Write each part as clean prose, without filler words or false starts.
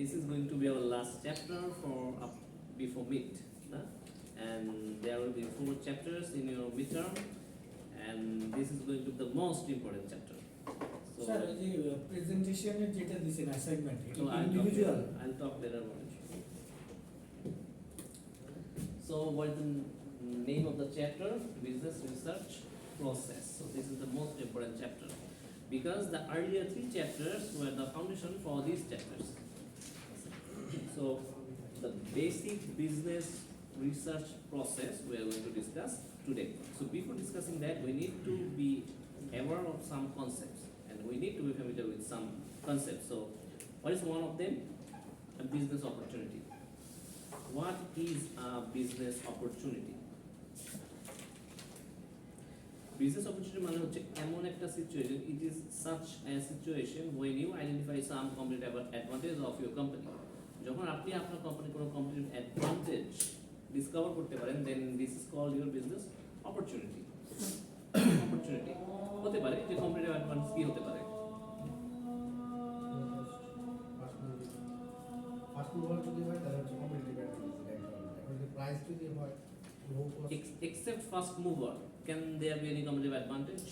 this is going to be our last chapter for before mid, and there will be 4 chapters in your midterm, and this is going to be the most important chapter. So, sir, the presentation is যেটা দিছেন assignment so I'll talk later about it. So what is the name of the chapter? Business research process. So this is the most important chapter because the earlier 3 chapters were the foundation for these chapters. So the basic business research process we are going to discuss today. So before discussing that, we need to be aware of some concepts and we need to be familiar with some concepts. So what is one of them? A business opportunity. What is a business opportunity? Business opportunity মানে হচ্ছে এমন একটা situation, it is such a situation when you identify some competitive advantage of your company. যখন আপনি আপনার কোম্পানির কোনো competitive advantage discover করতে পারেন, then this is called your business opportunity. Opportunity হতে পারে যে competitive advantage কি হতে পারে? ফার্স্ট মুভার যদি হয় তাহলে হচ্ছে কম্পিটিটিভ অ্যাডভান্টেজ, এখন যদি প্রাইস যদি হয় low cost, Except first mover, can there be any competitive advantage?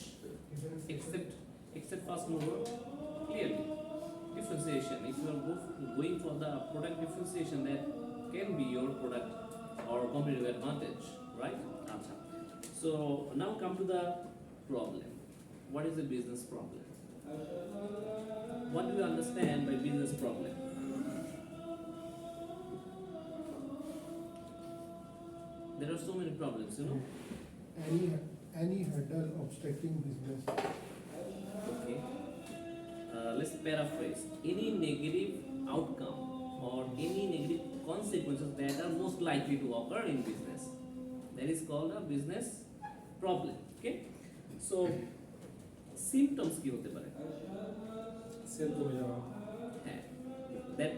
Except first mover, clearly differentiation. If you are going for the product differentiation, that can be your product or competitive advantage, right? So now come to the problem. What is the business problem? What do you understand by business problem? There are so many problems, you know. any hurdle obstructing business. Okay. Let's paraphrase. Any negative outcome or any negative consequences that are most likely to occur in business, that is called a business problem. Okay. So symptoms কি হতে পারে? Sell কমে যাওয়া, That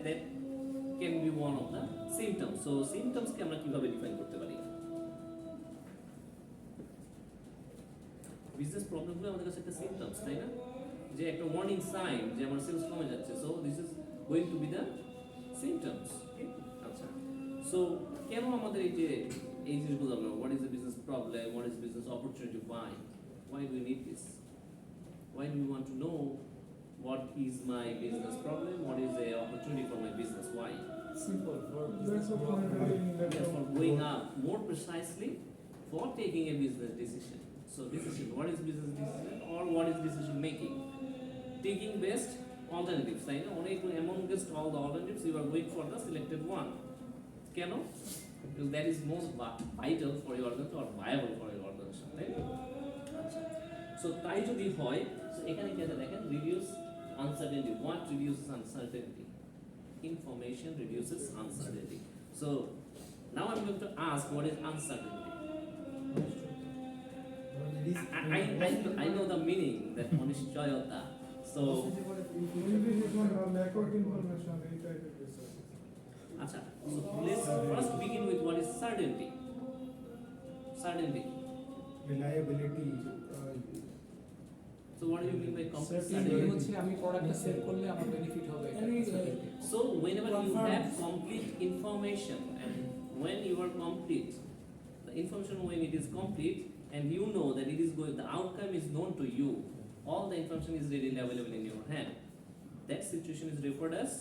can be one of the symptoms. So symptoms কে আমরা কিভাবে define করতে পারি? Business প্রবলেমগুলো আমাদের কাছে একটা সিম্পটমস, তাই না? যে একটা ওয়ার্নিং সাইন যে আমার সেলস কমে যাচ্ছে, so this is going to B the symptoms. আচ্ছা, সো কেন আমাদের এই জিনিসগুলো দরকার? What is the business problem, what is business opportunity, why do we need this, why do we want to know what is my business problem, what is the opportunity for my business, why? simple for That's business what Yes, for going up, more precisely for taking a business decision. So decision, what is business decision or what is decision making? Taking best alternatives, right? Only amongst all the alternatives you are going for the selected one. Can because that is most vital for your organization or viable for your organization, right? So তাই যদি হয়, so এখানে কি আছে দেখেন, reduce uncertainty. What reduces uncertainty? Information reduces uncertainty. So now I'm going to ask, what is uncertainty? I know the meaning, that অনিশ্চয়তা. So maybe this one lack of information, এই type of research. আচ্ছা, so let's first begin with what is certainty. Certainty. Reliability, So what do you mean by complete certainty certainty? হচ্ছে আমি প্রোডাক্টটা sell করলে আমার benefit হবে। So whenever you have complete information and when you are complete, the information when it is complete and you know that it is going, the outcome is known to you, all the information is readily available in your hand, that situation is referred as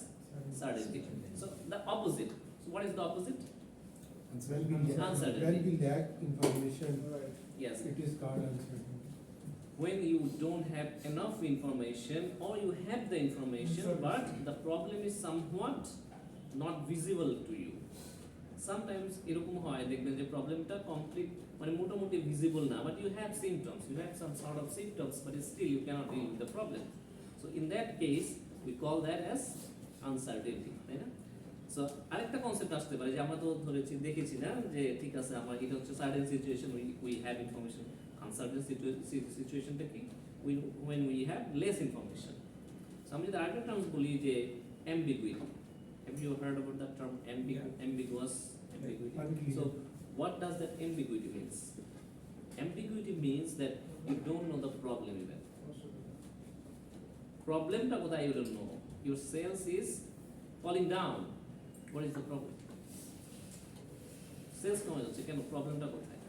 certainty. So the opposite. So what is the opposite? when we lack information, Yes. it is called uncertainty. When you don't have enough information or you have the information but the problem is somewhat not visible to you. Sometimes এরকম হয় দেখবেন যে প্রবলেমটা complete মানে মোটামুটি visible না, but you have symptoms, you have some sort of symptoms but still you cannot deal with the problem. So in that case we call that as uncertainty, তাই না? সো আরেকটা কনসেপ্ট আসতে পারে যে আমরা তো ধরেছি দেখেছি না যে ঠিক আছে আমার এটা হচ্ছে certain situation, we have information. Uncertain সিচুয়েশনটা কি? when we have less information. So আমি যদি আরেকটা টার্মস বলি যে ambiguity. Have you heard about that term, ambiguous? Ambiguity. So what does that ambiguity means? Ambiguity means that you don't know the problem even. Problemটা কোথায় you don't know. Your sales is falling down. What is the problem? Sales কমে যাচ্ছে কেন? প্রবলেমটা কোথায়?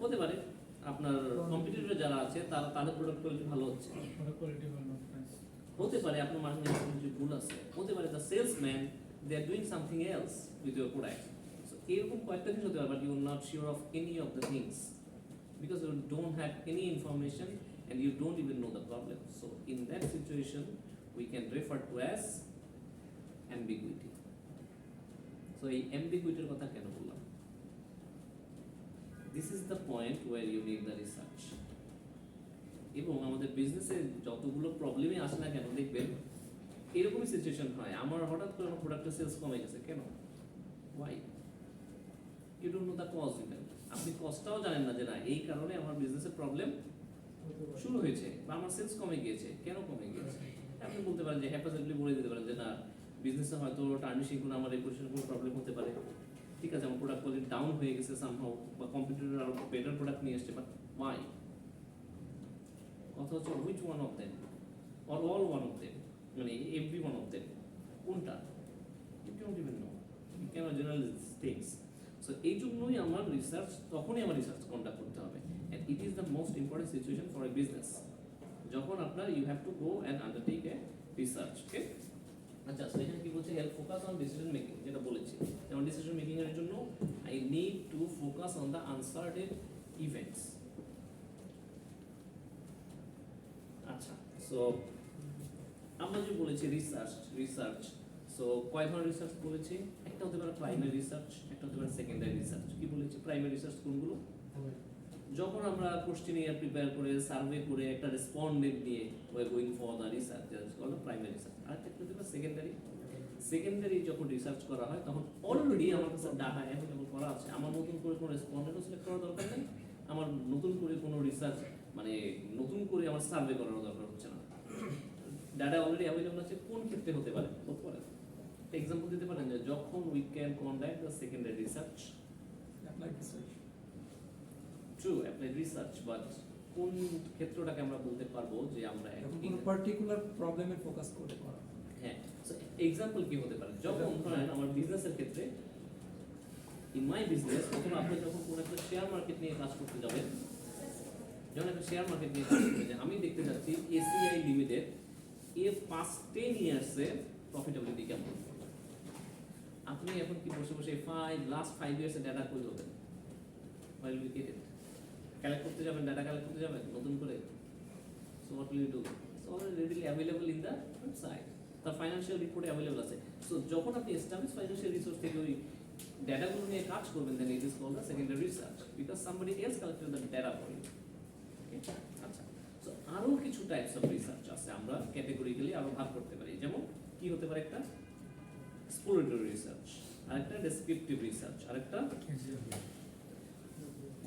হতে পারে আপনার competitor যারা আছে তারা তাদের প্রোডাক্ট কোয়ালিটি ভালো হচ্ছে, হতে পারে আপনার মার্কেটিং স্ট্র্যাটেজি ভুল আছে, হতে পারে the salesman they are doing something else with your product. So এরকম কয়েকটা জিনিস হতে পারে, but you are not sure of any of the things because you don't have any information and you don't even know the problem. So in that situation we can refer to as ambiguity. So এই ambiguity এর কথা কেন বললাম? This is the point where you need the research. এবং আমাদের বিজনেসে যতগুলো প্রবলেমই আসে না কেন দেখবেন এরকমই সিচুয়েশন হয়। আমার হঠাৎ করে আমার প্রোডাক্টের সেলস কমে গেছে কেন? Why? You don't know the cause even. আপনি কষ্টটাও জানেন না যে না এই কারণে আমার বিজনেসের প্রবলেম শুরু হয়েছে বা আমার সেলস কমে গিয়েছে। কেন কমে গিয়েছে? আপনি বলতে পারেন যে হ্যাপাসেটলি বলে দিতে পারেন যে না বিজনেসে হয়তো টার্নিশিং কোনো আমার রেপুটেশনের কোনো প্রবলেম হতে পারে, ঠিক আছে, আমার প্রোডাক্ট কোয়ালিটি ডাউন হয়ে গেছে সামহাউ, বা কম্পিটিটর আরো বেটার প্রোডাক্ট নিয়ে আসছে, বাট ওয়াই? কথা হচ্ছে which one of them or all one of them, মানে এভরি ওয়ান অফ দেম, কোনটা? You don't even know, you can't generalise things. So এই জন্যই আমার রিসার্চ, তখনই আমার রিসার্চ কন্ডাক্ট করতে হবে, and it is the most important situation for a business, যখন আপনার you have to go and undertake a research. Okay, আচ্ছা, সো এখানে কি বলছে? Help focus on decision making, যেটা বলেছি, যেমন ডিসিশন মেকিং এর জন্য I need to focus on the uncertain events. আচ্ছা, সো আমরা যে বলেছি রিসার্চ, সো কয় ধরনের রিসার্চ বলেছি? একটা হতে পারে প্রাইমারি রিসার্চ, একটা হতে পারে সেকেন্ডারি রিসার্চ। কি বলেছি? প্রাইমারি রিসার্চ কোনগুলো? যখন আমরা কোশ্চেনিয়ার প্রিপেয়ার করে সার্ভে করে একটা রেসপন্ডেন্ট নিয়ে way going for the research, that's called primary research. আরেকটা হতে পারে সেকেন্ডারি যখন রিসার্চ করা হয় তখন অলরেডি আমার কাছে ডাটা অ্যাভেলেবল করা আছে, আমার নতুন করে কোনো রেসপন্ডেন্টও সিলেক্ট করার দরকার নেই, আমার নতুন করে কোনো রিসার্চ মানে নতুন করে আমার সার্ভে করার দরকার হচ্ছে না, ডাটা অলরেডি অ্যাভেলেবল আছে। কোন ক্ষেত্রে হতে পারে? বলতে পারেন, এক্সাম্পল দিতে পারেন যে যখন we can conduct the secondary research, applied research, true applied research, but কোন ক্ষেত্রটাকে আমরা বলতে পারবো যে আমরা কোনো পার্টিকুলার প্রবলেমে ফোকাস করে করা? হ্যাঁ, সো এক্সাম্পল কি হতে পারে? যখন ধরেন আমার বিজনেসের ক্ষেত্রে, ইন মাই বিজনেস, অথবা আপনি যখন কোনো একটা শেয়ার মার্কেট নিয়ে কাজ করতে যাবেন, যখন একটা শেয়ার মার্কেট নিয়ে কাজ করতে যান, আমি দেখতে চাচ্ছি এসিআই লিমিটেড এর পাস্ট 10 ইয়ার্সের প্রফিটেবিলিটি কেমন। আপনি এখন কি বসে বসে লাস্ট 5 ইয়ার্সের ডাটা কই দেবেন? while we get it collect করতে যাবেন, ডাটা কালেক্ট করতে যাবেন নতুন করে। So what will you do? So already readily available in the website, তার ফাইন্যান্সিয়াল রিপোর্টে অ্যাভেলেবল আছে। সো যখন আপনি এস্টাবলিশ ফাইন্যান্সিয়াল রিসোর্স থেকে ওই ডাটাগুলো নিয়ে কাজ করবেন, then it is called the secondary research, because somebody else collected the data for you. আচ্ছা, সো আরও কিছু টাইপস অফ রিসার্চ আছে, আমরা ক্যাটেগরিক্যালি আরও ভাগ করতে পারি। যেমন কি হতে পারে? একটা এক্সপ্লোরেটরি রিসার্চ, আরেকটা ডেসক্রিপটিভ রিসার্চ, আরেকটা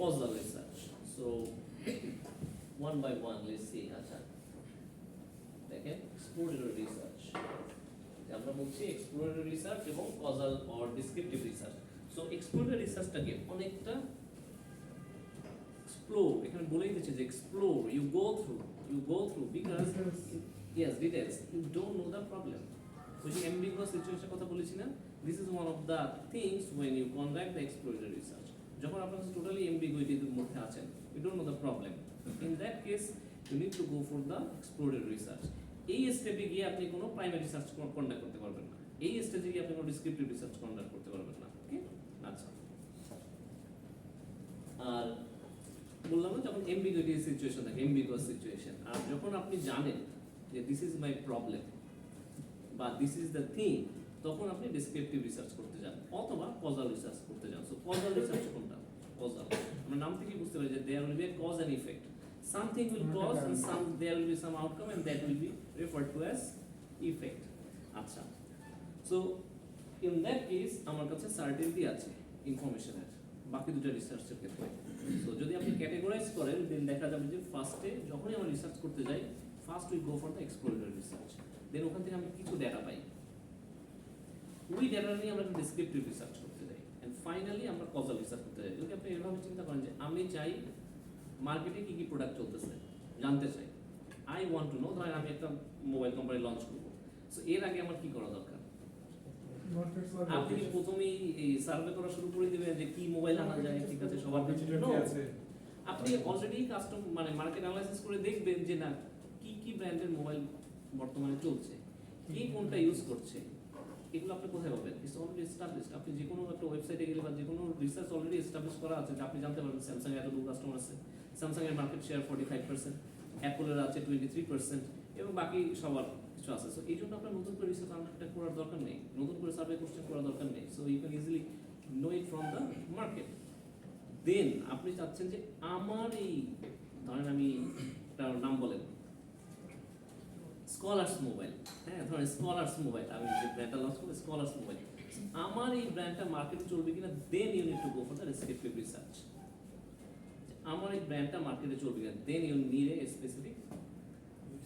causal research. So one by one let's see. আচ্ছা, দেখেন exploratory research, আমরা বলছি exploratory research এবং causal or descriptive research. So exploratory researchটা কি? অনেকটা explore, এখানে বলেই দিচ্ছে যে explore, you go through because yes, details, you don't know the problem. ওই যে ambiguous situation কথা বলেছি না, this is one of the things when you conduct the exploratory research. যখন আপনার টোটালি এমবিগুইটির মধ্যে আছেন, you don't know the problem, in that case you need to go for the exploratory research. এই স্টেপে গিয়ে আপনি কোনো প্রাইমারি রিসার্চ কন্ডাক্ট করতে পারবেন না, এই স্টেজে গিয়ে আপনি কোনো ডিসক্রিপটিভ রিসার্চ কন্ডাক্ট করতে পারবেন না। ওকে, আচ্ছা, আর বললাম না যখন এমবিগুইটি সিচুয়েশন থাকে, এমবিগুয়াস সিচুয়েশন, আর যখন আপনি জানেন যে দিস ইজ মাই প্রবলেম বা দিস ইজ দ্য থিং, তখন আপনি ডেসক্রিপটিভ রিসার্চ করতে যান অথবা কজাল রিসার্চ করতে যান। সো কজাল রিসার্চ কোনটা? কজাল, আমরা নাম থেকে বুঝতে পারি যে there will be a cause and effect, something will cause and there will be some outcome and that will be referred to as effect. আচ্ছা, সো ইন দ্যাট কেস আমার কাছে সার্টেনটি আছে ইনফরমেশনের, বাকি দুটো রিসার্চের ক্ষেত্রে। সো যদি আপনি ক্যাটেগরাইজ করেন, দেন দেখা যাবে যে ফার্স্টে যখনই আমরা রিসার্চ করতে যাই, first we go for the exploratory research, then ওখান থেকে আমি কিছু ডেটা পাই, ওই ডেটা নিয়ে আমরা ডেসক্রিপটিভ রিসার্চ করতে যাই, এন্ড ফাইনালি আমরা কজাল রিসার্চ করতে যাই। যদি আপনি এভাবে চিন্তা করেন যে আমি চাই মার্কেটে কি কি প্রোডাক্ট চলতেছে জানতে চাই, আই ওয়ান্ট টু নো, ধরেন আমি একটা মোবাইল কোম্পানি লঞ্চ করবো, সো এর আগে আমার কি করা দরকার? Market আপনি কি survey. প্রথমেই এই সার্ভে করা শুরু করে দিবেন যে কি মোবাইল আনা যায়, ঠিক আছে সবার কাছে? No. আপনি অলরেডি কাস্টম মানে মার্কেট অ্যানালাইসিস করে দেখবেন যে না কি কি ব্র্যান্ডের মোবাইল বর্তমানে চলছে, কে কোনটা ইউজ করছে, এগুলো আপনি কোথায় পাবেন? It's already established. আপনি যে কোনো একটা ওয়েবসাইটে গেলে বা যে কোনো রিসার্চ অলরেডি এস্টাবলিশ করা আছে যে আপনি জানতে পারবেন স্যামসাং এর এতটুকু কাস্টমার আছে, স্যামসাং এর মার্কেট শেয়ার 45%, অ্যাপলের আছে 23% এবং বাকি সবার কিছু আছে। সো এই জন্য আপনার নতুন করে রিসার্চ আন্ডারটেক করার দরকার নেই, নতুন করে সার্ভে কোশ্চেন করার দরকার নেই। So you can easily know it from the market. Then আপনি চাচ্ছেন যে আমার এই ধরেন আমি একটা নাম বলেন স্কলার্স মোবাইল, হ্যাঁ ধরেন স্কলার্স মোবাইল, আমি যে ব্র্যান্ডটা লঞ্চ করবো স্কলার্স মোবাইল, আমার এই ব্র্যান্ডটা মার্কেটে চলবে কিনা, then you need to go for the descriptive research. আমার এই ব্র্যান্ডটা মার্কেটে চলবে কিনা, then you need a specific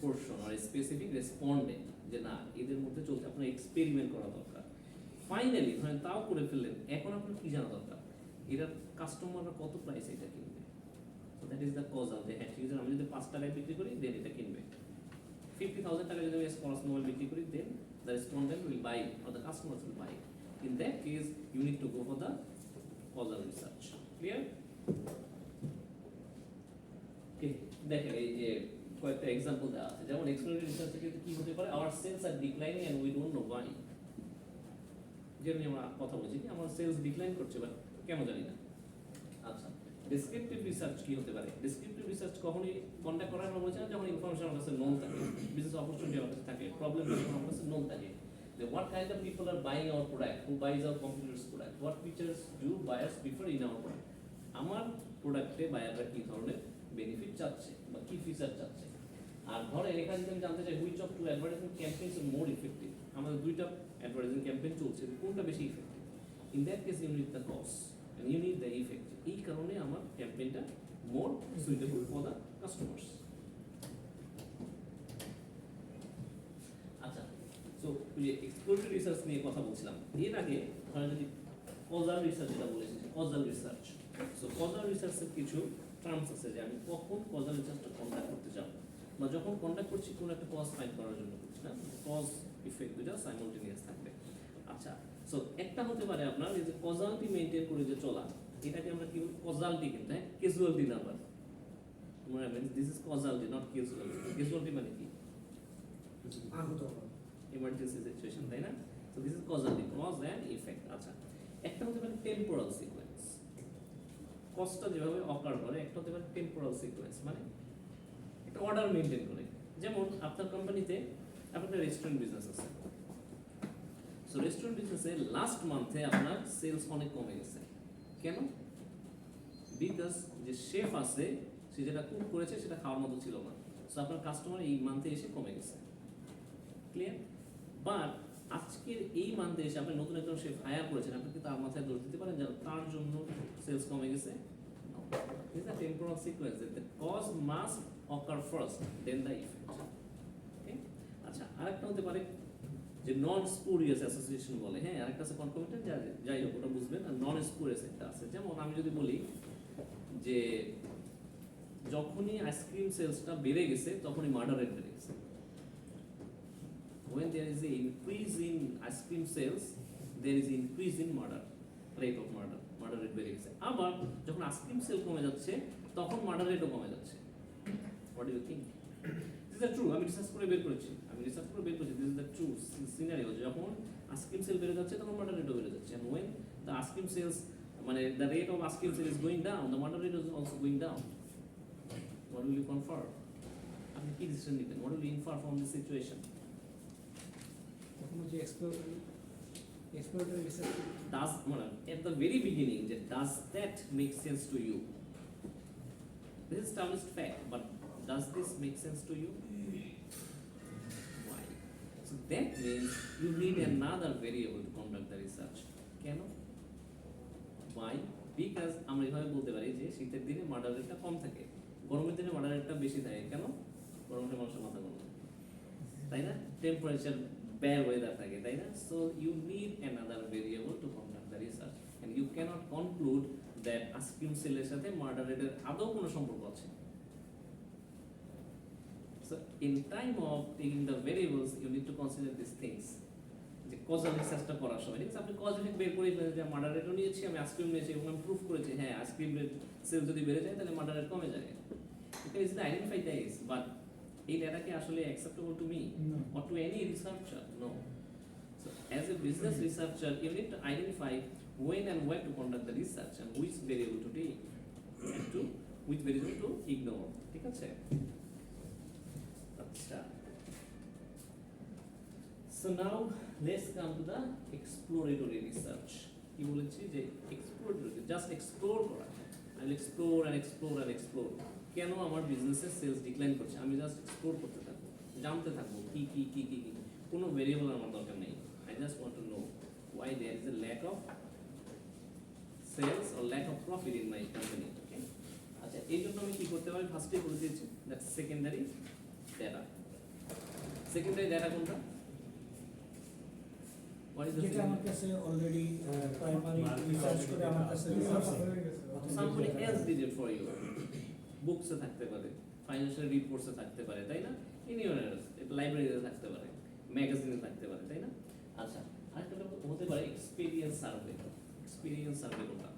portion আর স্পেসিফিক রেসপন্ডেন্ট যে না এদের মধ্যে চলছে, আপনার এক্সপেরিমেন্ট করা দরকার। ফাইনালি ধরেন তাও করে ফেললেন, এখন আপনার কি জানা দরকার, এটার কাস্টমাররা কত প্রাইসে এটা কিনবে। So that is the causal যে হ্যাঁ ঠিক আছে আমি যদি 5 টাকায় বিক্রি করি দেন এটা কিনবে, 50,000 টাকা যদি আমি স্কলার্স মোবাইল বিক্রি করি then the respondent will buy or the customers will buy. In that case you need to go for the causal research. Clear? Okay, দেখেন এই যে কয়েকটা এক্সাম্পল দেওয়া আছে, যেমন এক্সপ্লোরেটরি রিসার্চ থেকে কি হতে পারে, our sales are declining and we don't know why. যেমন আমরা কথা বলছি কি আমার সেলস ডিক্লাইন করছে বাট কেন জানি না। আচ্ছা, ডেসক্রিপটিভ রিসার্চ কি হতে পারে? ডেসক্রিপটিভ রিসার্চ কখনই কন্টাক্ট করার আমরা বলছি না যখন ইনফরমেশন আমার কাছে নোন থাকে, বিজনেস অপরচুনিটি আমার কাছে থাকে, প্রবলেম আমার কাছে নোন থাকে, যে what kind of people are buying our product, who buys our competitors product, what features do buyers prefer in our product, আমার প্রোডাক্টে বায়াররা কি ধরনের বেনিফিট চাচ্ছে বা কি ফিচার চাচ্ছে। আর ধরে এখানে যদি আমি জানতে চাই which of two advertisement campaigns are more effective, আমাদের দুইটা অ্যাডভার্টাইজিং ক্যাম্পেইন চলছে, কোনটা বেশি effective. In that case you need the cost and you need the effect. এই কারণে আমার ক্যাম্পেইনটা more suitable for the customers. আচ্ছা, সো যে এক্সপ্লোরেটরি রিসার্চ নিয়ে কথা বলছিলাম, এর আগে ধরেন যদি কজাল রিসার্চ যেটা বলেছি, কজাল রিসার্চ। সো কজাল রিসার্চের কিছু টার্মস আছে যে আমি কখন কজাল রিসার্চটা কন্ডাক্ট করতে যাব, বা যখন কন্ডাক্ট করছি কোনো একটা কজ ফাইন্ড করার জন্য করছি না, কজ ইফেক্ট দুটো সাইমultaneous থাকবে। আচ্ছা, সো একটা হতে পারে আপনার এই যে কজালটি মেইনটেইন করে যে চলা, এটাকে আমরা কি বলি কজালটি, কিন্তু হ্যাঁ ক্যাজুয়ালিটি না, আবার মনে রাখবেন this is causality not casualty. Casualty মানে কি? আহত হওয়া। ইমার্জেন্সি সিচুয়েশন, তাই না? So this is causality, cause and effect. আচ্ছা, একটা হতে পারে টেম্পোরাল সিকোয়েন্স, কজটা যেভাবে অকার করে, একটা হতে পারে টেম্পোরাল সিকোয়েন্স মানে একটা অর্ডার মেইনটেইন করে। যেমন আপনার কোম্পানিতে আপনার একটা রেস্টুরেন্ট বিজনেস আছে, সো রেস্টুরেন্ট বিজনেসে লাস্ট মান্থে আপনার সেলস অনেক কমে গেছে। কেন? বিকজ যে শেফ আছে সে যেটা কুক করেছে সেটা খাওয়ার মতো ছিল না, সো আপনার কাস্টমার এই মান্থে এসে কমে গেছে। ক্লিয়ার? বাট আজকের এই মান্থে এসে আপনি নতুন একজন শেফ হায়ার করেছেন, আপনি কি তার মাথায় দোষ দিতে পারেন যে তার জন্য সেলস কমে গেছে? This is a temporal sequence that the cause must occur first, then the effect. Okay? আচ্ছা, আরেকটা হতে পারে যে নন স্পুরিয়াস অ্যাসোসিয়েশন বলে, হ্যাঁ আরেকটা আছে কনকমিটেন্ট, যাই হোক ওটা বুঝবেন। আর নন স্পুরিয়াস একটা আছে, যেমন আমি যদি বলি যে যখনই আইসক্রিম সেলসটা বেড়ে গেছে তখনই মার্ডার রেট বেড়ে গেছে। When there is a increase in ice cream sales, there is increase in murder, rate of murder. Murder rate বেড়ে গেছে। আবার যখন আইসক্রিম সেল কমে যাচ্ছে তখন মার্ডার রেটও কমে যাচ্ছে। What do you think? This is true. আমি রিসার্চ করে বের করেছি, this is the true scenario. যখন আইসক্রিম সেল বেড়ে যাচ্ছে তখন মার্ডার রেটও বেড়ে যাচ্ছে। And when the ice cream sales মানে the rate of ice cream sale is going down, the murder rate is also going down. What will you confer? আপনি কি ডিসিশন নিতেন? What will you infer from this situation? তখন যে exploratory research Does at the very beginning, does that make sense to you? This is established fact, but does this make sense to you? Why? So that means you need another variable to conduct the research. কেন? Why? Because আমরা এভাবে বলতে পারি যে শীতের দিনে murder রেটটা কম থাকে, গরমের দিনে মার্ডার রেটটা বেশি থাকে। কেন? গরমে মানুষের মাথা গরম থাকে, তাই না? টেম্পারেচার bad weather থাকে, তাই না? So you need another variable to conduct the research, and you cannot conclude that ice cream সেলের সাথে মার্ডার রেটের আদৌ কোনো সম্পর্ক আছে। So in time of taking the variables, you need to consider these things. যে কজাল রিসার্চটা করার সময় ঠিক আছে, আপনি কজ ইফেক্ট বের করে ফেলেন যে মার্ডার রেটও নিয়েছি, আমি আইসক্রিম নিয়েছি এবং আমি প্রুফ করেছি হ্যাঁ আইসক্রিম রেট সেল যদি বেড়ে যায় তাহলে মার্ডার রেট কমে যায়। এটা is the identify this, but এই ডাটা কি আসলে acceptable to me or to any researcher? No. So as a business researcher, you need to identify when and where to conduct the research and which variable to take and to which variable to ignore. ঠিক আছে? আচ্ছা। So now let's come to the exploratory research. কি বলেছি যে exploratory, just explore করা। I'll explore and explore and explore. কেন আমার বিজনেসের সেলস ডিক্লাইন করছে, আমি জাস্ট এক্সপ্লোর করতে থাকবো, জানতে থাকবো কি কি কি কি কি, কোনো ভেরিয়েবল আমার দরকার নেই। I just want to know why there is a lack of sales or lack of profit in my company. Okay? আচ্ছা, এই জন্য আমি কি করতে পারি, ফার্স্টে বলে দিয়েছি that's secondary data. Secondary data কোনটা? What is the যেটা আমার কাছে অলরেডি প্রাইমারি রিসার্চ করে আমার কাছে somebody else did it for you. Books থাকতে পারে, ফাইন্যান্সিয়াল রিপোর্টসে থাকতে পারে, তাই না? এনিওয়ার এলস, এটা লাইব্রেরিতে থাকতে পারে, ম্যাগাজিনে থাকতে পারে, তাই না? আচ্ছা, আরেকটা হতে পারে এক্সপেরিয়েন্স সার্ভে। এক্সপেরিয়েন্স সার্ভে কোনটা?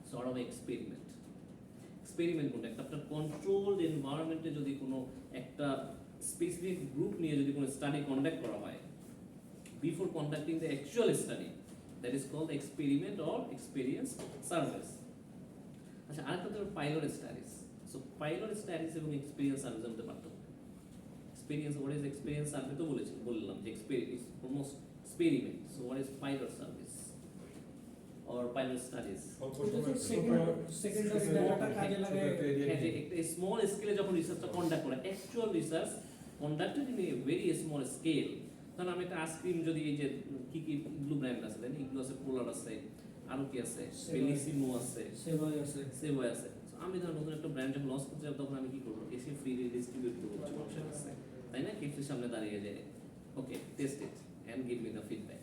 Sort of experiment. এক্সপেরিমেন্ট কোনটা? একটা কন্ট্রোলড এনভায়রনমেন্টে যদি কোনো একটা স্পেসিফিক গ্রুপ নিয়ে যদি কোনো স্টাডি কন্ডাক্ট করা হয়, before conducting the actual study, that is called experiment or experience surveys. আচ্ছা, আরেকটা তো pilot studies. So pilot studies এবং এক্সপেরিয়েন্স সার্ভিস মধ্যে পার্থক্য। Experience, what is experience survey তো বললাম যে experience almost experiment. So what is pilot service or pilot studies? Secondary ডাটাটা কাজে লাগে একটা স্মল স্কেলে যখন রিসার্চটা কন্ডাক্ট করে, actual research conducted in a very small scale. কারণ আমি একটা আইসক্রিম যদি এই যে কি কি ব্লু ব্র্যান্ড আছে, তাই না? এগুলো আছে, পোলার আছে, আরো কি আছে, বেলিসিমো আছে, সেভয় আছে। আমি ধর নতুন একটা ব্র্যান্ড যখন লঞ্চ করতে যাব, তখন আমি কি করবো, এসে ফ্রি ডিস্ট্রিবিউট করবো মানুষের কাছে, তাই না? কেফসির সামনে দাঁড়িয়ে যায়, okay taste it and give me the feedback.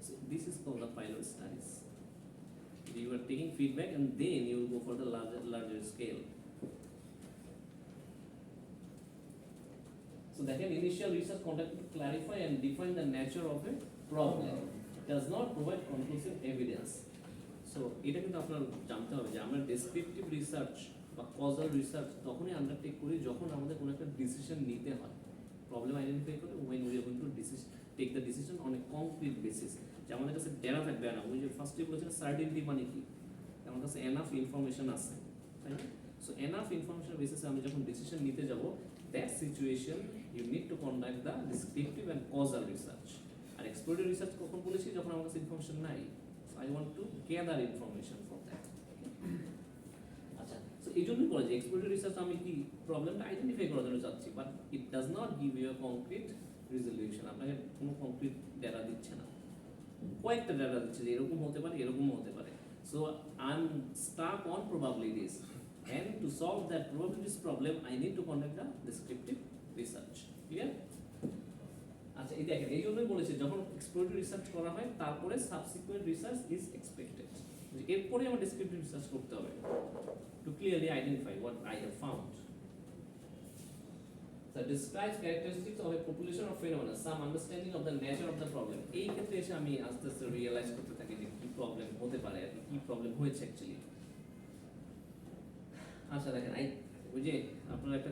So this is called the pilot studies. You are taking feedback and then you will go for the larger scale. So that an initial research conducted to clarify and define the nature of a problem does not provide conclusive evidence. So এটা কিন্তু আপনার জানতে হবে যে আমরা descriptive research বা causal research তখনই undertake করি যখন আমাদের কোনো একটা ডিসিশন নিতে হয়, প্রবলেম আইডেন্টিফাই করে when we are going to take the decision on a concrete basis। যে আমাদের কাছে ডেটা থাকবে না, ওই যে ফার্স্টে বলেছিলাম সার্টেনটি মানে কি, আমার কাছে এনাফ ইনফরমেশন আছে, তাই না? সো এনাফ ইনফরমেশন বেসিসে আমি যখন ডিসিশন নিতে যাব, that situation you need to conduct the descriptive and causal research. আর এক্সপ্লোরেটরি রিসার্চ কখন বলেছি, যখন আমার কাছে ইনফরমেশন নাই, I want to gather information from that. আচ্ছা, সো এই জন্যই বলে যে এক্সপ্লোরেটরি রিসার্চ আমি কি প্রবলেমটা আইডেন্টিফাই করার জন্য যাচ্ছি, but it does not give you a concrete resolution. আপনাকে কোনো কংক্রিট ডেটা দিচ্ছে না, কয়েকটা ডেটা দিচ্ছে যে এরকম হতে পারে, এরকমও হতে পারে। So I am Starc on probabilities, and to solve that probabilities problem I need to conduct the descriptive research. Clear? আচ্ছা, এই দেখেন এই জন্যই বলেছি যখন এক্সপ্লোরেটরি রিসার্চ করা হয় তারপরে সাবসিকুয়েন্ট রিসার্চ ইজ এক্সপেক্টেড। এরপরে আমার ডেসক্রিপটিভ রিসার্চ করতে হবে to clearly identify what I have found. So describes characteristics of a population or phenomena, some understanding of the nature of the problem. এই ক্ষেত্রে এসে আমি আস্তে আস্তে রিয়েলাইজ করতে থাকি যে কি প্রবলেম হতে পারে আর কি প্রবলেম হয়েছে অ্যাকচুয়ালি। আচ্ছা দেখেন, ওই যে আপনার একটা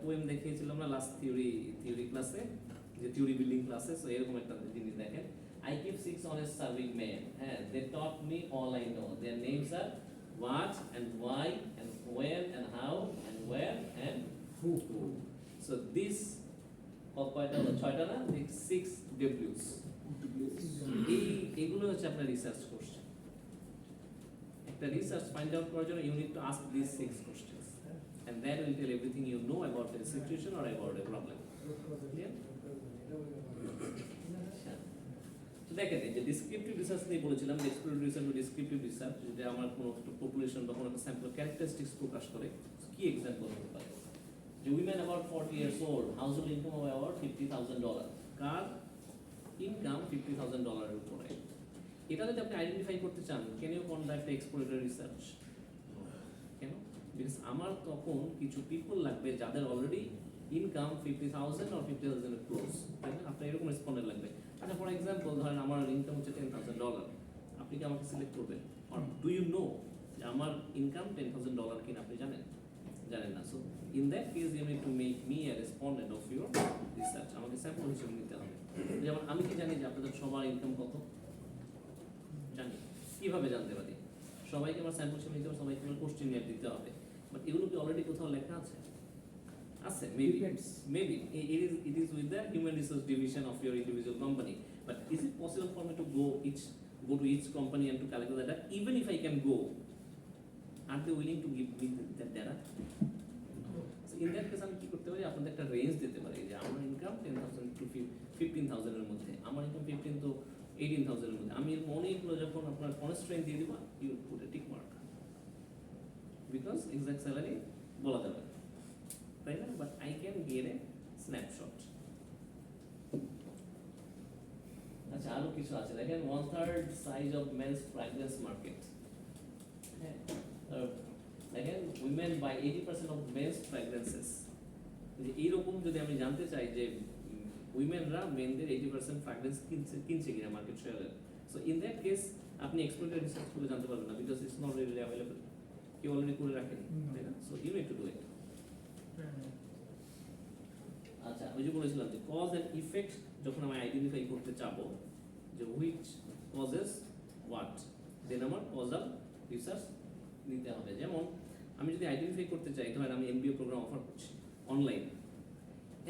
পোয়েম দেখিয়েছিলাম না লাস্ট থিওরি ক্লাসে, যে থিওরি বিল্ডিং ক্লাসে। সো এরকম একটা জিনিস দেখেন, I keep 6 honest serving men. They taught me all I know. Their names are what and why and when and how and where and who. So this কয়টা হলো, 6টা না, 6 W's। এইগুলো হচ্ছে আপনার রিসার্চ কোশ্চেন। একটা রিসার্চ ফাইন্ড আউট করার জন্য you need to ask this 6 questions and that will tell everything you know about a situation or about a problem. Clear? তো দেখেন এই যে ডেসক্রিপটিভ রিসার্চ নিয়ে বলেছিলাম, যে এক্সপ্লোরেটরি রিসার্চ ও ডেসক্রিপটিভ রিসার্চ যেটা আমার কোনো একটা পপুলেশন বা কোনো একটা স্যাম্পল ক্যারেক্টারিস্টিক্স প্রকাশ করে। কি এক্সাম্পল হতে পারে, যে women about 40 years old, household income of about $50,000, কার ইনকাম $50,000 এর উপরে। এটা যদি আপনি আইডেন্টিফাই করতে চান, can you conduct exploratory research? কেন? বিকজ আমার তখন কিছু পিপল লাগবে যাদের অলরেডি ইনকাম 50,000 or 50,000 এর ক্লোজ, তাই না? আপনার এরকম রেসপন্ডেন্ট লাগবে। আচ্ছা, ফর এক্সাম্পল ধরেন আমার ইনকাম হচ্ছে $10,000, আপনি কি আমাকে সিলেক্ট করবেন? অর ডু ইউ নো যে আমার ইনকাম $10,000 কিনা আপনি জানেন? জানেন না। So in that case you need to make me a respondent of your research. আমাকে স্যাম্পল হিসেবে নিতে হবে। যেমন আমি কি জানি যে আপনাদের সবার ইনকাম কত? জানি। কিভাবে জানতে পারি? সবাইকে আমার স্যাম্পল হিসেবে নিতে হবে, সবাইকে আমার কোশ্চেনিয়ার দিতে হবে। বাট এগুলো কি অলরেডি কোথাও লেখা আছে? আছে, maybe. Maybe it is with the human resource division of your individual company. But is it possible for me to go to each company and to collect the data? Even if I can go, are they willing to give me that data? So in that case আমি কি করতে পারি? আপনাদের একটা range দিতে পারি যে আমার ইনকাম 10,000 to 15,000 এর মধ্যে, আমার ইনকাম 15 to 18,000 এর মধ্যে। আমি অনেকগুলো যখন আপনার কনস্ট্রেন্ট দিয়ে দিব, you put a tick mark, because exact salary বলা যাবে না, তাই না? But I can get a snapshot. আচ্ছা, আরো কিছু আছে দেখেন, 1/3 size of men's fragrance market. হ্যাঁ, দেখেন women by 80% of men's fragrances. এইরকম যদি আমি জানতে চাই যে উইমেনরা মেনদের 80% ফ্র্যাগ্রেন্স কিনছে কিনা মার্কেট শেয়ারের, সো ইন দ্যাট কেস আপনি এক্সপ্লোরেটরি রিসার্চ করে জানতে পারবেন না, because it's not really available. কেউ অলরেডি করে রাখেনি, তাই না? So you need to do it. আচ্ছা, ওই যে বলেছিলাম যে কজ এন্ড ইফেক্ট যখন আমি আইডেন্টিফাই করতে চাবো যে হুইচ কজেস হোয়াট, দেন আমার কজাল রিসার্চ নিতে হবে। যেমন আমি যদি আইডেন্টিফাই করতে চাই, ধরেন আমি MBA প্রোগ্রাম অফার করছি অনলাইন,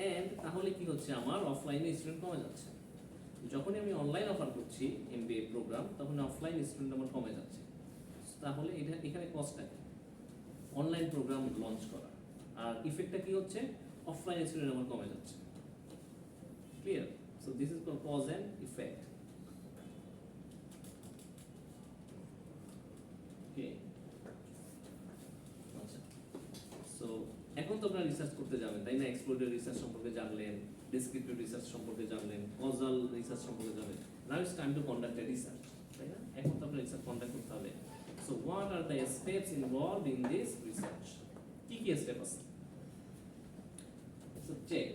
এন্ড তাহলে কি হচ্ছে, আমার অফলাইনে স্টুডেন্ট কমে যাচ্ছে। যখনই আমি অনলাইন অফার করছি MBA প্রোগ্রাম, তখন অফলাইন স্টুডেন্ট আমার কমে যাচ্ছে। তাহলে এখানে কস্টটা কি? অনলাইন প্রোগ্রাম লঞ্চ করা। আর ইফেক্টটা কি হচ্ছে? অফলাইন স্টুডেন্ট আমার কমে যাচ্ছে। Clear? So this is called cause and effect. Okay, আচ্ছা, সো এখন তো আপনারা রিসার্চ করতে যাবেন, তাই না? এক্সপ্লোরেটরি রিসার্চ সম্পর্কে জানলেন, ডেসক্রিপটিভ রিসার্চ সম্পর্কে জানলেন, কজাল রিসার্চ সম্পর্কে জানলেন। নাও it's time to conduct a research, তাই না? এখন তো আপনার রিসার্চ কন্ডাক্ট করতে হবে। So what are the steps involved in this research? কি কি স্টেপ আছে? So check.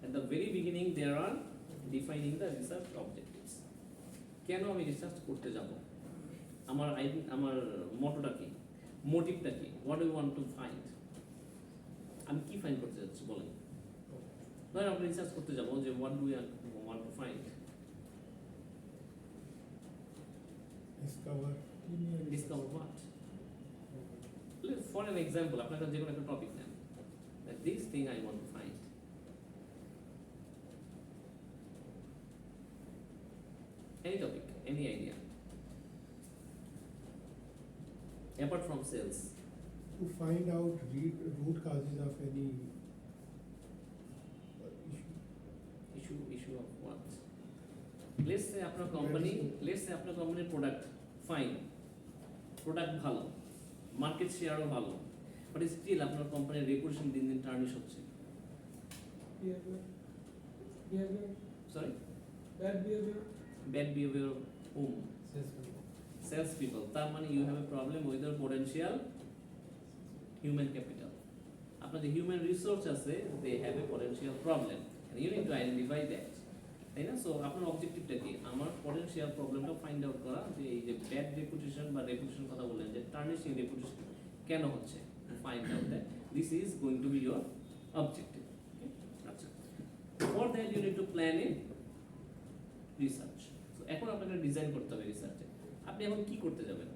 At the very beginning there are defining the research objectives. কেন আমি রিসার্চ করতে যাব? আমার মোটোটা কি? মোটিভটা কি? What do you want to find? আমি কি ফাইন্ড করতে যাচ্ছি বলেন? ধরেন আপনি রিসার্চ করতে যাব যে what do we want to find? Discover what? For an example, আপনার যে কোনো একটা টপিক নেন, that this thing I want to find. Any topic, any idea. Apart from sales. To find out root causes of any Issue of what? Let's say আপনার কোম্পানির product fine, product ভালো, market শেয়ারও ভালো, but still আপনার কোম্পানির reputation দিন দিন tarnish হচ্ছে। Sorry, bad behaviour home sales people. তার মানে you have a problem with your potential human capital. আপনার যে হিউম্যান রিসোর্স আছে, they have a potential problem, you need to identify that, তাই না? সো আপনার অবজেক্টিভটা কি? আমার পোটেনশিয়াল প্রবলেমটা ফাইন্ড আউট করা, যে এই যে ব্যাড রেপুটেশন বা রেপুটেশন কথা বললেন, যে টার্নিশিং রেপুটেশন কেন হচ্ছে, find out that. This is going to be your objective. আচ্ছা, for that you need to plan a research. So এখন আপনাকে ডিজাইন করতে হবে রিসার্চে। আপনি এখন কি করতে যাবেন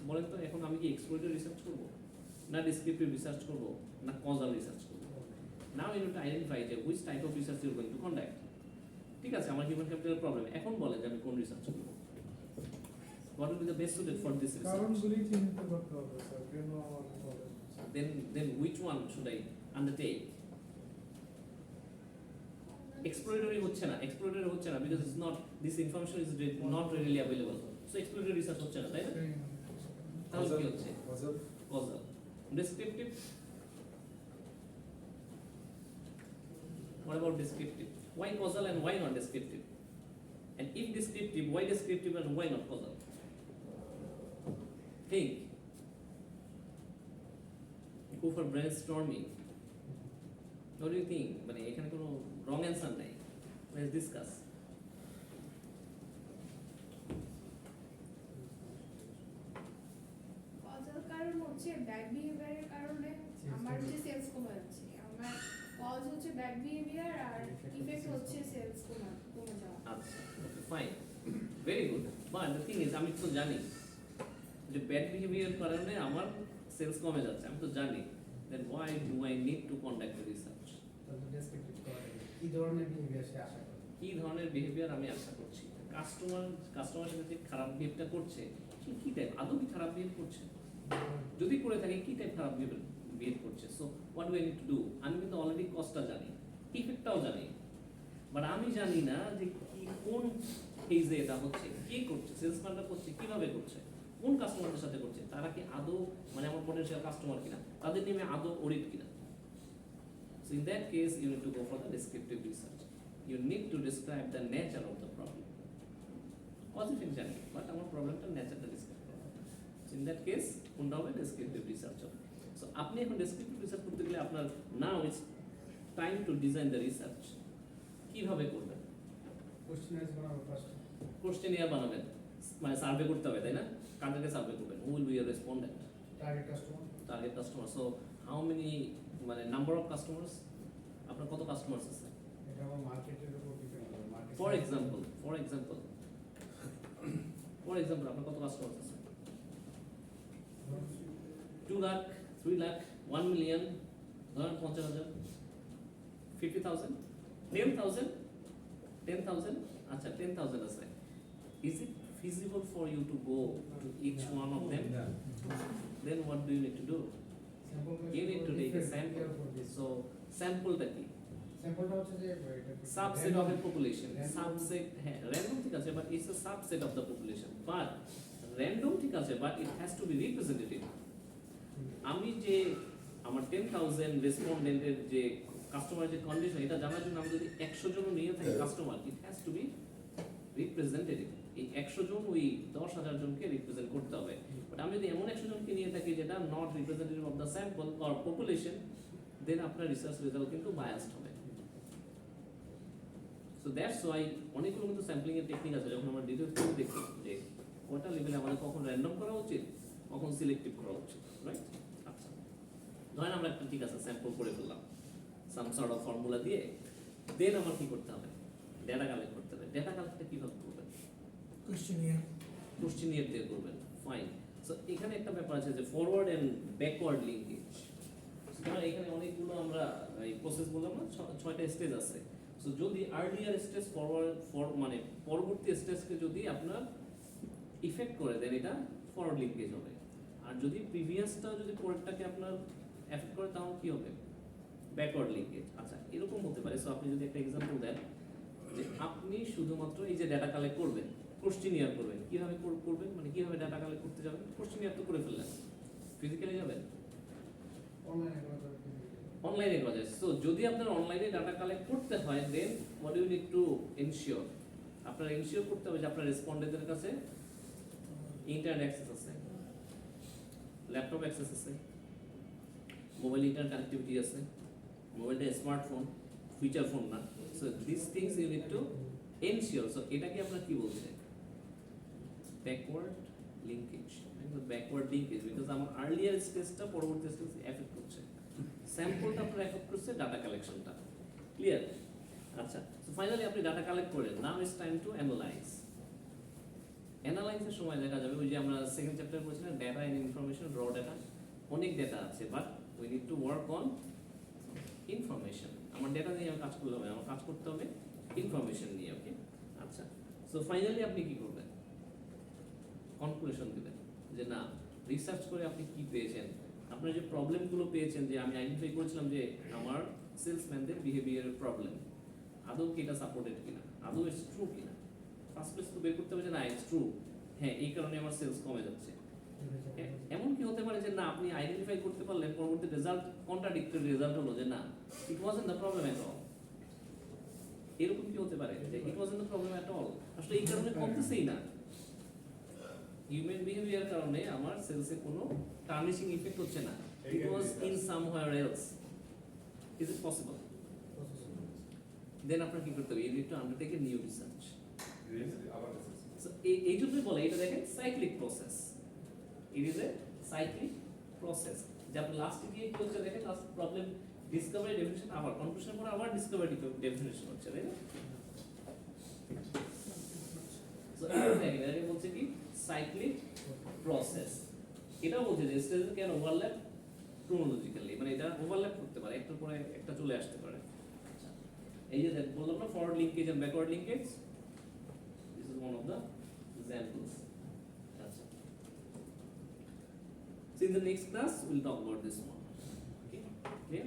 বলেন তো? এখন আমি কি এক্সপ্লোরেটরি রিসার্চ করব, না ডেসক্রিপটিভ রিসার্চ করব, না কজাল রিসার্চ করব? Now you need to identify যে which type of research you are going to conduct. ঠিক আছে, আমার হিউম্যান ক্যাপিটাল প্রবলেম, এখন বলেন যে আমি কোন রিসার্চ করব। What will be the best suited for this research? কারণগুলি চিহ্নিত করতে হবে স্যার, কেন আমার problem? Then which one should I undertake? Exploratory হচ্ছে না because it's not, this information is not readily available. So exploratory research হচ্ছে না, তাই না? তাহলে কি হচ্ছে? Causal. Descriptive. What about descriptive? Why causal and why not descriptive? And if descriptive, why descriptive and why not causal? Think. go for brainstorming. What do you think? মানে এখানে কোনো wrong answer নাই. Let's discuss. কজাল কারণ হচ্ছে bad বিহেভিয়ারের কারণে আমার যে sales কমে যাচ্ছে। আমার কজ হচ্ছে ব্যাড বিহেভিয়ার আর ইফেক্ট হচ্ছে সেলস কমে যাওয়া। আচ্ছা, fine, very good. But the thing is, আমি তো জানি যে ব্যাড বিহেভিয়ার কারণে আমার সেলস কমে যাচ্ছে, আমি তো জানি। Then why do I need to conduct research? তাহলে ডেসক্রিপটিভ করা কি ধরনের বিহেভিয়ার সে আশা করে, কি ধরনের বিহেভিয়ার আমি আশা করছি? কাস্টমার সাথে যে খারাপ বিহেভটা করছে, সে কি টাইপ, আদৌ কি খারাপ বিহেভ করছে? যদি করে থাকে, কি টাইপ খারাপ বিহেভ করছে? So what do I need to do? আমি কিন্তু অলরেডি কস্টটা জানি, ইফেক্টটাও জানি, বাট আমি জানি না যে কি কোন ফেজে এটা হচ্ছে, কে করছে, সেলসম্যানটা করছে, কিভাবে করছে, কোন কাস্টমারদের সাথে করছে, তারা কি আদৌ মানে আমার পটেনশিয়াল কাস্টমার কিনা, তাদের নেমে আদৌ অডিট কিনা। So in that case, you need to go for the descriptive research. You need to describe the nature of the problem. Cause effect জানি, but আমার প্রবলেমটা নেচারটা ডিসক্রাইব করতে হবে। So in that case, কোনটা হবে? ডেসক্রিপটিভ রিসার্চ হবে। So আপনি এখন ডেসক্রিপটিভ রিসার্চ করতে গেলে আপনার নাও it's time two design the research. কিভাবে করবেন? কোশ্চেনাইজ বানাবো ফার্স্ট, কোশ্চেনিয়ার বানাবেন, মানে সার্ভে করতে হবে, তাই না? কাদেরকে সার্ভে করবেন? Who will be your respondent? Target customer, target customer. So how many, মানে নাম্বার অফ কাস্টমার্স, আপনার কত কাস্টমার্স আছে? এটা আমার মার্কেটের উপর ডিপেন্ড করে। মার্কেট ফর এক্সাম্পল আপনার কত কাস্টমার্স আছে? 2 লাখ, 3 লাখ, 1 মিলিয়ন, ধরেন 50,000, 50,000, 10,000, আচ্ছা 10,000 আছে। Is it feasible for you to go to each one of them? Then what do you need to do? You need to take a sample. So sample-টা কি? স্যাম্পলটা হচ্ছে যে Subset of a population. Subset, হ্যাঁ, random ঠিক আছে, but it's a subset of the population. But random ঠিক আছে, but it has to be representative. আমি যে আমার 10,000 রেসপন্ডেন্টের যে কাস্টমার যে কন্ডিশন, এটা জানার জন্য আমি যদি 100 জন নিয়ে থাকি customer, it has to be representative. এই 100 জন ওই 10,000 জনকে রিপ্রেজেন্ট করতে হবে। বাট আমি যদি এমন 100 জনকে নিয়ে থাকি যেটা not representative of the sample or population, then আপনার রিসার্চ রেজাল্ট কিন্তু বায়াসড হবে। সো দ্যাটস ওয়াই অনেকগুলো কিন্তু স্যাম্পলিং এর টেকনিক আছে। যখন আমরা ডিটেইলস করে দেখি যে কোনটা লেভেলে আমাদের কখন র্যান্ডম করা উচিত, কখন সিলেক্টিভ করা উচিত, রাইট? আচ্ছা, ধরেন আমরা একটা ঠিক আছে স্যাম্পল করে ফেললাম সাম সর্ট অফ ফর্মুলা দিয়ে, দেন আমার কি করতে হবে? ডেটা কালেক্ট করতে হবে। ডেটা কালেক্টটা কিভাবে করবেন? কোশ্চেনিয়ার দিয়ে করবেন, ফাইন। সো এখানে একটা ব্যাপার আছে যে ফরওয়ার্ড এন্ড ব্যাকওয়ার্ড লিঙ্কেজ। ধরেন এখানে অনেকগুলো আমরা এই প্রসেস বললাম না, 6টা স্টেজ আছে। সো যদি আর্লিয়ার স্টেজ মানে পরবর্তী স্টেজকে যদি আপনার ইফেক্ট করে দেন, এটা ফরওয়ার্ড লিঙ্কেজ হবে। আর যদি প্রিভিয়াসটা যদি পরেরটাকে আপনার এফেক্ট করে, তাহলে কি হবে? Backward linkage. আচ্ছা, এরকম হতে পারে। সো আপনি যদি একটা এক্সাম্পল দেন যে আপনি শুধুমাত্র এই যে ডেটা কালেক্ট করবেন, কোশ্চেনিয়ার করবেন, কিভাবে করবেন, মানে কিভাবে ডেটা কালেক্ট করতে যাবেন? কোশ্চেনিয়ার তো করে ফেললেন, ফিজিক্যালি যাবেন, অনলাইনে করা যায়। সো যদি আপনার অনলাইনে ডাটা কালেক্ট করতে হয়, then what you need to ensure? আপনার এনশিওর করতে হবে যে আপনার রেসপন্ডেন্টের কাছে ইন্টারনেট অ্যাক্সেস আছে, ল্যাপটপ অ্যাক্সেস আছে, মোবাইল ইন্টারনেট কানেক্টিভিটি আছে, মোবাইলটা স্মার্টফোন, ফিচার ফোন না। So this things you need to ensure. সো এটাকে আপনার কি বলছে? Backward linkage. Backward linkage because আমার আর্লিয়ার স্টেজটা পরবর্তী স্টেজ এফেক্ট করছে, স্যাম্পলটা আপনার এফেক্ট করছে ডাটা কালেকশনটা। ক্লিয়ার? আচ্ছা, সো ফাইনালি আপনি ডাটা কালেক্ট করেন। Now it's time to analyze. অ্যানালাইজের সময় দেখা যাবে ওই যে আমরা সেকেন্ড চ্যাপ্টারে বলছিলাম data and information, raw data, অনেক ডেটা আছে, but we need to work on information. আমার ডেটা নিয়ে আমি কাজ করলে হবে, আমার কাজ করতে হবে ইনফরমেশন নিয়ে। ওকে, আচ্ছা, সো ফাইনালি আপনি কি করবেন? কনক্লুশন দিবেন যে না, রিসার্চ করে আপনি কি পেয়েছেন, আপনার যে প্রবলেমগুলো পেয়েছেন, যে আমি আইডেন্টিফাই করেছিলাম যে আমার সেলসম্যানদের বিহেভিয়ারের প্রবলেম, আদৌ কি এটা সাপোর্টেড কিনা, আদৌ ইটস ট্রু কিনা। ফার্স্ট প্লেস তো বের করতে হবে যে না ইটস ট্রু, হ্যাঁ এই কারণে আমার সেলস কমে যাচ্ছে। এমন কি হতে পারে যে না, আপনি আইডেন্টিফাই করতে পারলেন, পরবর্তী রেজাল্ট কন্ট্রাডিক্টরি রেজাল্ট হলো যে না, ইট wasn't the problem at all. এরকম কি হতে পারে যে ইট wasn't the problem at all, আসলে এই কারণে কমতেছেই না, হিউম্যান বিহেভিয়ার কারণে আমার সেলসে কোনো টার্নিশিং ইফেক্ট হচ্ছে না, it was in somewhere else. Is it possible? Then আপনার কি করতে হবে? You need to undertake a new research. So এই জন্যই বলে এটা দেখেন cyclic process. It is a cyclic process. যে আপনি লাস্টে গিয়ে কি হচ্ছে দেখেন লাস্ট প্রবলেম ডিসকভারি ডেফিনিশন আবার কনক্লুশন পরে আবার ডিসকভারি ডেফিনিশন হচ্ছে তাই না? সো এটা দেখেন এটা বলছে কি সাইক্লিক প্রসেস। এটাও বলছে যে স্টেজ ক্যান ওভারল্যাপ ক্রোনোলজিক্যালি, মানে এটা ওভারল্যাপ করতে পারে, একটার পরে একটা চলে আসতে পারে। এই যে বললাম না forward linkage and backward linkage, this is one of the examples. আচ্ছা, so in the next class we'll talk about this one. Okay, clear?